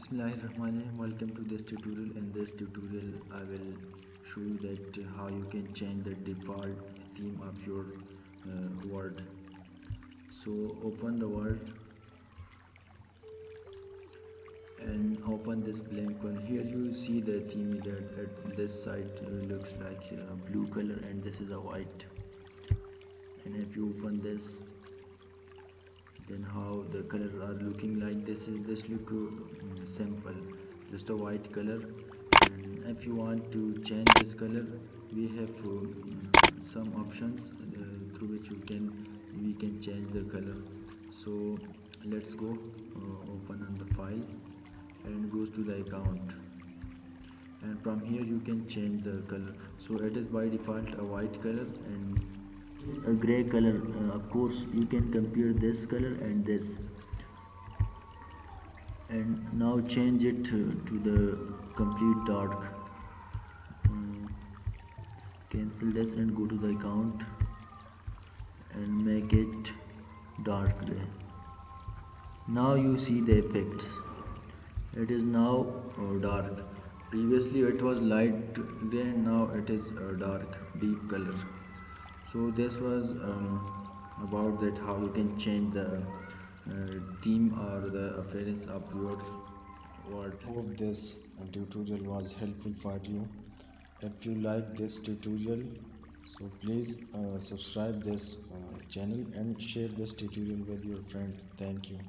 Bismillahirrahmanirrahim. Welcome to this tutorial. In this tutorial I will show you that how you can change the default theme of your word. So open the word and open this blank one. Here you see the theme that at this side looks like a blue color and this is a white, and if you open this, then how the colors are looking like this look simple, just a white color. And if you want to change this color, we have some options through which we can change the color. So let's go open on the file and goes to the account, and from here you can change the color. So it is by default a white color and a gray color. Of course you can compare this color and this, and now change it to the complete dark. Cancel this and go to the account and make it dark gray. Now you see the effects. It is now dark. Previously it was light gray and now it is dark deep color. So this was about that how you can change the theme or the appearance of your word. Hope this tutorial was helpful for you. If you like this tutorial, so please subscribe this channel and share this tutorial with your friend. Thank you.